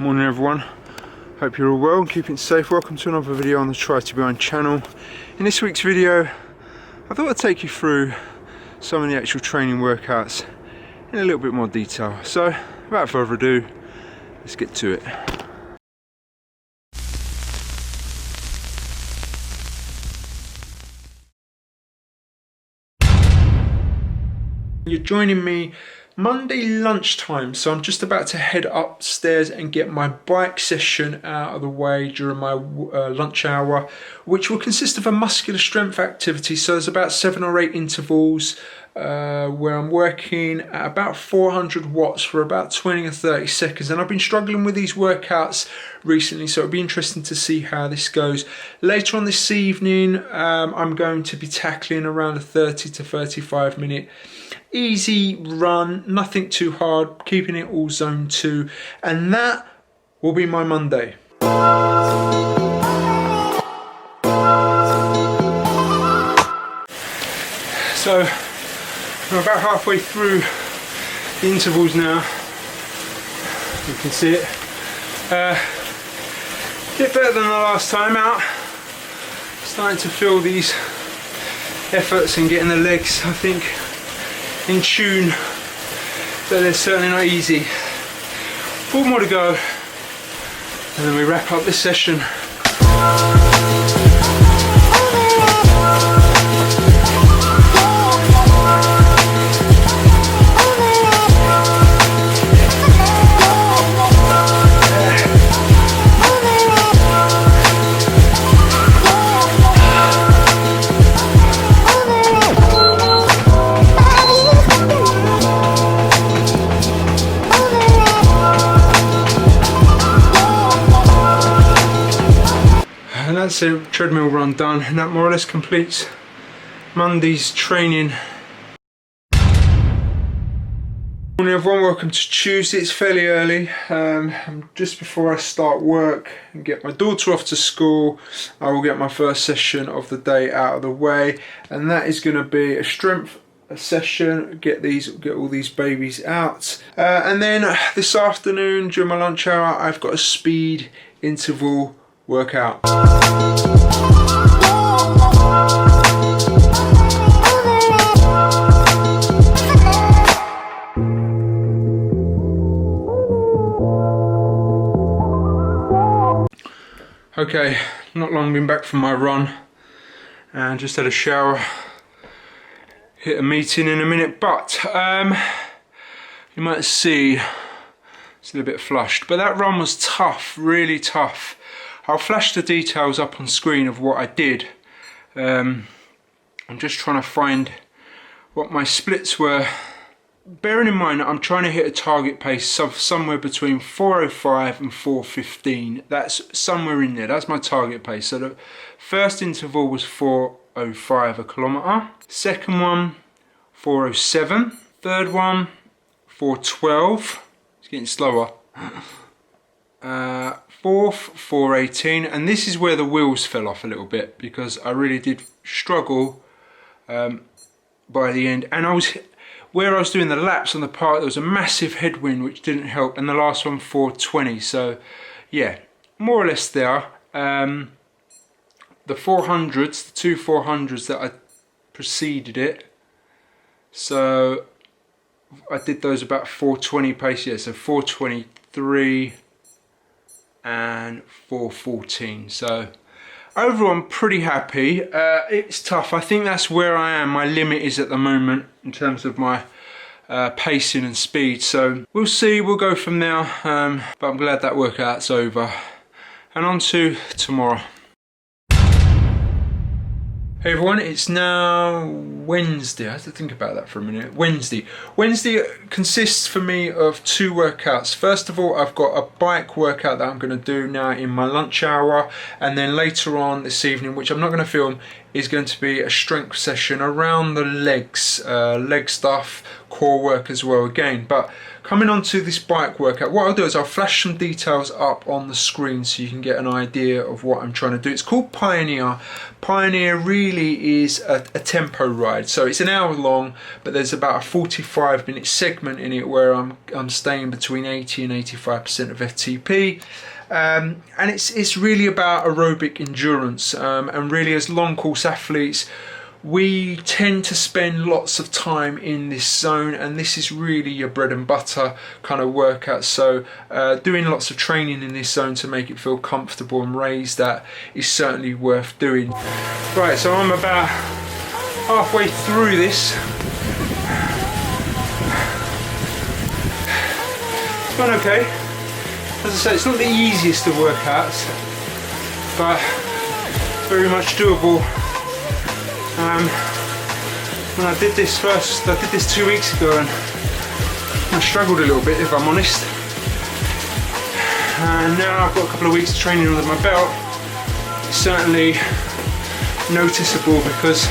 Morning everyone, hope you're all well and keeping safe. Welcome to another video on the Try to Be On channel. In this week's video I thought I'd take you through some of the actual training workouts in a little bit more detail. So without further ado, let's get to it. You're joining me Monday lunchtime, so I'm just about to head upstairs and get my bike session out of the way during my lunch hour, which will consist of a muscular strength activity. So there's about 7 or 8 intervals where I'm working at about 400 watts for about 20 or 30 seconds, and I've been struggling with these workouts recently, so it'll be interesting to see how this goes. Later on this evening I'm going to be tackling around a 30 to 35 minute easy run, nothing too hard, keeping it all zone 2, and that will be my Monday. So I'm about halfway through the intervals now, you can see it. A bit better than the last time out, starting to feel these efforts and getting the legs, I think, in tune, but they're certainly not easy. 4 more to go and then we wrap up this session. And that's a treadmill run done, and that more or less completes Monday's training. Morning everyone, welcome to Tuesday. It's fairly early, just before I start work and get my daughter off to school. I will get my first session of the day out of the way, and that is going to be a strength session, get all these babies out, and then this afternoon during my lunch hour I've got a speed interval workout. Okay, not long been back from my run and just had a shower, hit a meeting in a minute, but you might see it's a little bit flushed, but that run was tough, really tough. I'll flash the details up on screen of what I did. I'm just trying to find what my splits were. Bearing in mind that I'm trying to hit a target pace of somewhere between 4:05 and 4:15. That's somewhere in there, that's my target pace. So the first interval was 4:05 a kilometre. Second one, 4:07. Third one, 4:12. It's getting slower. Fourth, 4:18, and this is where the wheels fell off a little bit because I really did struggle by the end. And where I was doing the laps on the park, there was a massive headwind which didn't help, and the last one 4:20. So yeah, more or less there. The 400s, the 2 400s that I preceded it, so I did those about 4:20 pace, yeah, so 4:23 and 4:14. So overall I'm pretty happy. It's tough, I think that's where I am, my limit is at the moment in terms of my pacing and speed, so we'll see, we'll go from there, but I'm glad that workout's over and on to tomorrow. Hey everyone, it's now Wednesday. I have to think about that for a minute. Wednesday consists for me of 2 workouts. First of all, I've got a bike workout that I'm going to do now in my lunch hour, and then later on this evening, which I'm not going to film, is going to be a strength session around the legs, leg stuff, core work as well again. But coming on to this bike workout, what I'll do is I'll flash some details up on the screen so you can get an idea of what I'm trying to do. It's called Pioneer. Pioneer really is a tempo ride, so it's an hour long, but there's about a 45-minute segment in it where I'm staying between 80 and 85% of FTP. And it's really about aerobic endurance, and really as long course athletes we tend to spend lots of time in this zone, and this is really your bread and butter kind of workout. So doing lots of training in this zone to make it feel comfortable and raise that is certainly worth doing. Right, so I'm about halfway through this. It's gone okay. As I say, it's not the easiest of workouts, but very much doable. When I did this 2 weeks ago, and I struggled a little bit, if I'm honest. And now I've got a couple of weeks of training under my belt. It's certainly noticeable because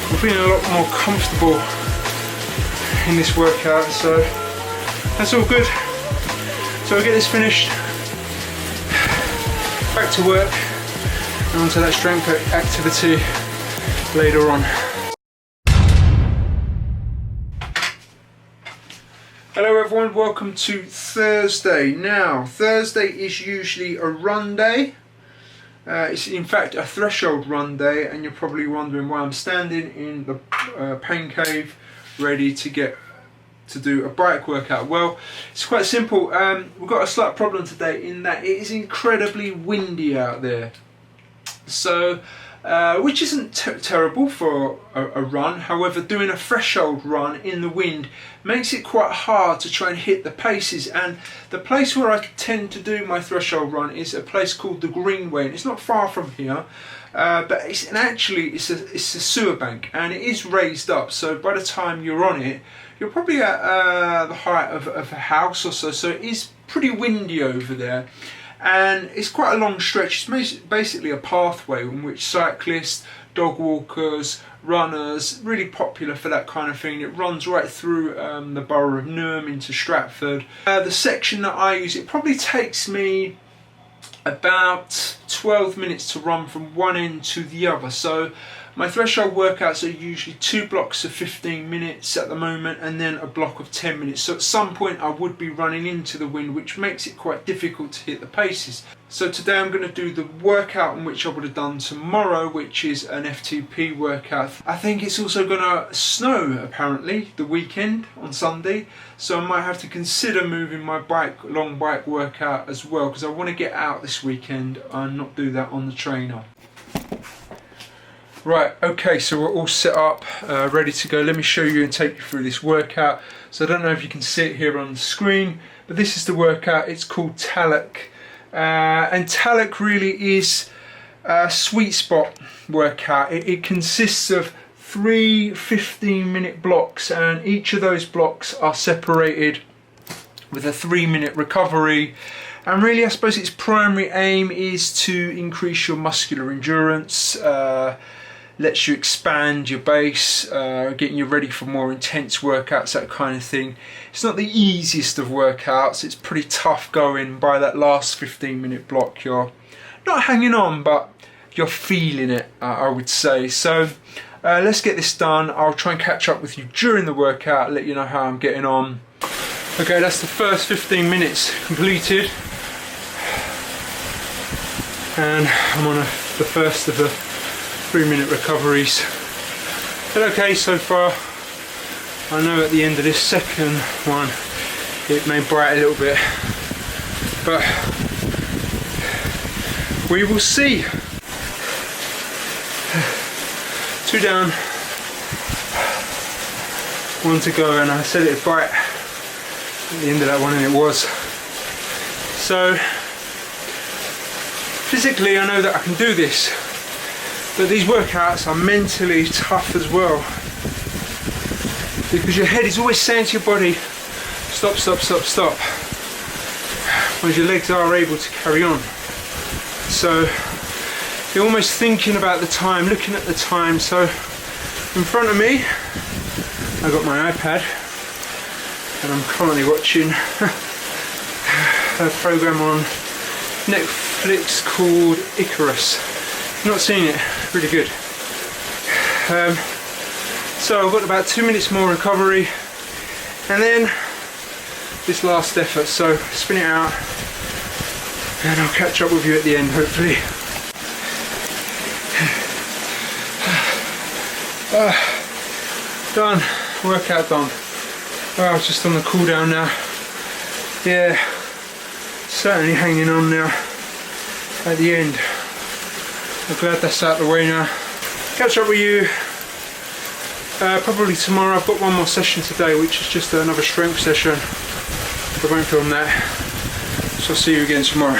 I'm feeling a lot more comfortable in this workout, so that's all good. So I'll get this finished, back to work, and onto that strength activity later on. Hello everyone, welcome to Thursday. Now, Thursday is usually a run day. It's in fact a threshold run day, and you're probably wondering why I'm standing in the pain cave ready to get to do a bike workout. Well, it's quite simple. We've got a slight problem today in that it is incredibly windy out there. So which isn't terrible for a run. However, doing a threshold run in the wind makes it quite hard to try and hit the paces, and the place where I tend to do my threshold run is a place called the Greenway, and it's not far from here, but it's a sewer bank, and it is raised up, so by the time you're on it you're probably at the height of a house or so it is pretty windy over there. And it's quite a long stretch. It's basically a pathway in which cyclists, dog walkers, runners, really popular for that kind of thing. It runs right through the borough of Newham into Stratford. The section that I use, it probably takes me about 12 minutes to run from one end to the other. So my threshold workouts are usually 2 blocks of 15 minutes at the moment, and then a block of 10 minutes. So at some point I would be running into the wind, which makes it quite difficult to hit the paces. So today I'm going to do the workout in which I would have done tomorrow, which is an FTP workout. I think it's also going to snow apparently the weekend on Sunday, so I might have to consider moving my long bike workout as well, because I want to get out this weekend and not do that on the trainer. Right, okay, so we're all set up, ready to go. Let me show you and take you through this workout. So I don't know if you can see it here on the screen, but this is the workout. It's called Talc. And Talc really is a sweet spot workout. It consists of 3 15-minute blocks, and each of those blocks are separated with a 3-minute recovery. And really, I suppose its primary aim is to increase your muscular endurance, lets you expand your base, getting you ready for more intense workouts, that kind of thing. It's not the easiest of workouts. It's pretty tough going. By that last 15-minute block, you're not hanging on, but you're feeling it, I would say. So let's get this done. I'll try and catch up with you during the workout, let you know how I'm getting on. Okay, that's the first 15 minutes completed, and I'm on the first of the 3-minute recoveries. But okay so far. I know at the end of this second one it may bite a little bit, but we will see. 2 down, 1 to go, and I said it'd bite at the end of that one, and it was. So physically I know that I can do this, but these workouts are mentally tough as well, because your head is always saying to your body, stop, stop, stop, stop, whereas your legs are able to carry on. So you're almost thinking about the time, looking at the time. So in front of me I've got my iPad, and I'm currently watching a program on Netflix called Icarus. Not seen it, really good. So I've got about 2 minutes more recovery, and then this last effort, so spin it out and I'll catch up with you at the end, hopefully. Done, workout done. Oh, I was just on the cool down now. Yeah, certainly hanging on now at the end. I'm glad that's out of the way now. Catch up with you probably tomorrow. I've got one more session today, which is just another strength session. I won't film that, so I'll see you again tomorrow.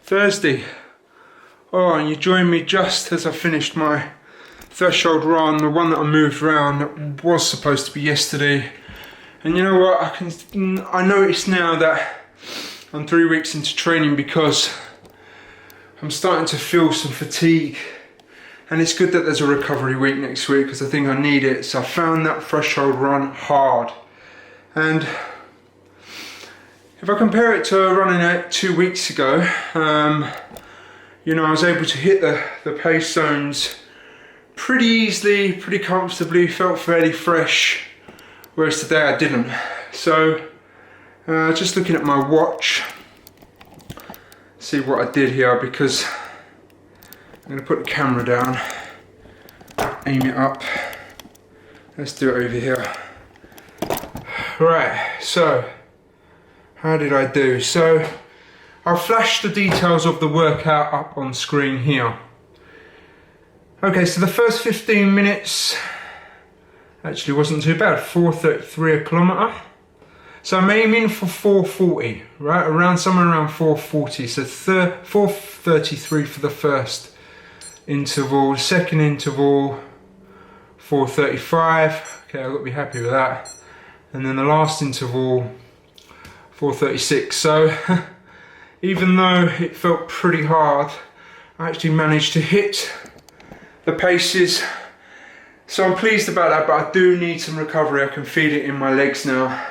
Thursday. Oh, and you joined me just as I finished my threshold run, the one that I moved around that was supposed to be yesterday. And you know what, I noticed now that I'm 3 weeks into training because I'm starting to feel some fatigue, and it's good that there's a recovery week next week because I think I need it. So I found that threshold run hard, and if I compare it to running it 2 weeks ago, you know, I was able to hit the pace zones pretty easily, pretty comfortably, felt fairly fresh, whereas today I didn't. So just looking at my watch, see what I did here, because I'm going to put the camera down, aim it up. Let's do it over here. Right, so how did I do? So I'll flash the details of the workout up on screen here. Okay, so the first 15 minutes actually wasn't too bad, 4:33 a kilometre. So I'm aiming for 4:40, right? Around somewhere around 4:40. So 4:33 for the first interval. The second interval, 4:35. Okay, I've got to be happy with that. And then the last interval, 4:36. So even though it felt pretty hard, I actually managed to hit the paces. So I'm pleased about that, but I do need some recovery. I can feel it in my legs now.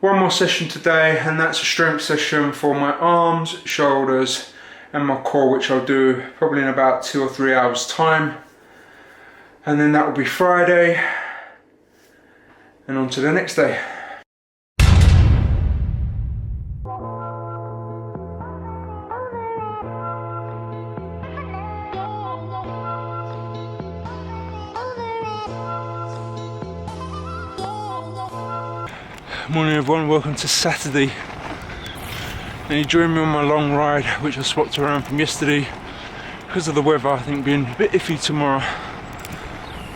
One more session today, and that's a strength session for my arms, shoulders and my core, which I'll do probably in about 2 or 3 hours time. And then that will be Friday, and on to the next day. Morning everyone, welcome to Saturday. And you join me on my long ride, which I swapped around from yesterday because of the weather. I think being a bit iffy tomorrow,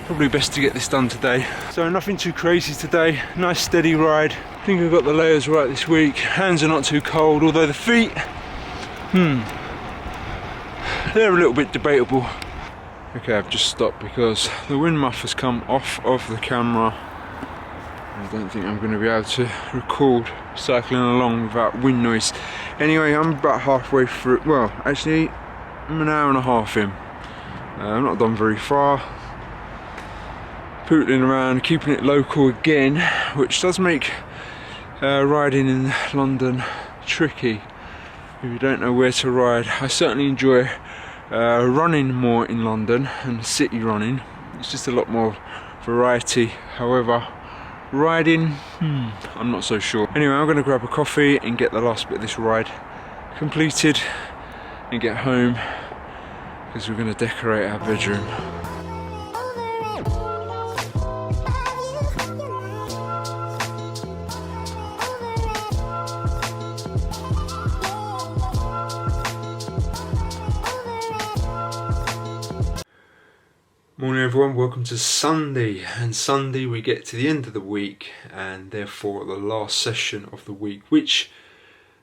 probably best to get this done today. So nothing too crazy today, nice steady ride. I think I've got the layers right this week. Hands are not too cold, although the feet, they're a little bit debatable. Okay, I've just stopped because the wind muff has come off of the camera. I don't think I'm going to be able to record cycling along without wind noise. Anyway, I'm about halfway through. Well, actually, I'm an hour and a half in. I've not done very far. Pootling around, keeping it local again, which does make riding in London tricky if you don't know where to ride. I certainly enjoy running more in London and city running. It's just a lot more variety. However, riding, I'm not so sure. Anyway, I'm going to grab a coffee and get the last bit of this ride completed and get home, because we're going to decorate our bedroom. Morning everyone, welcome to Sunday. And Sunday we get to the end of the week, and therefore the last session of the week, which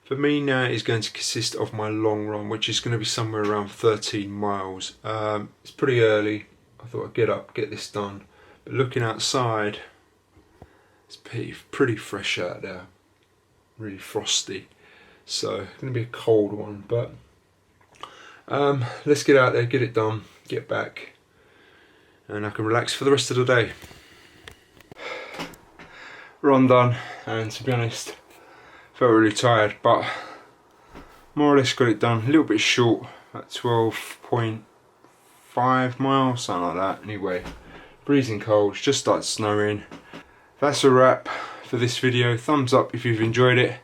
for me now is going to consist of my long run, which is going to be somewhere around 13 miles. It's pretty early. I thought I'd get up, get this done. But looking outside, it's pretty fresh out there. Really frosty. So it's going to be a cold one, but let's get out there, get it done, get back, and I can relax for the rest of the day. Run done, and to be honest, felt really tired, but more or less got it done. A little bit short, at 12.5 miles, something like that. Anyway, freezing cold, it's just started snowing. That's a wrap for this video. Thumbs up if you've enjoyed it,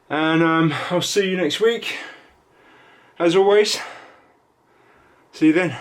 and I'll see you next week. As always, see you then.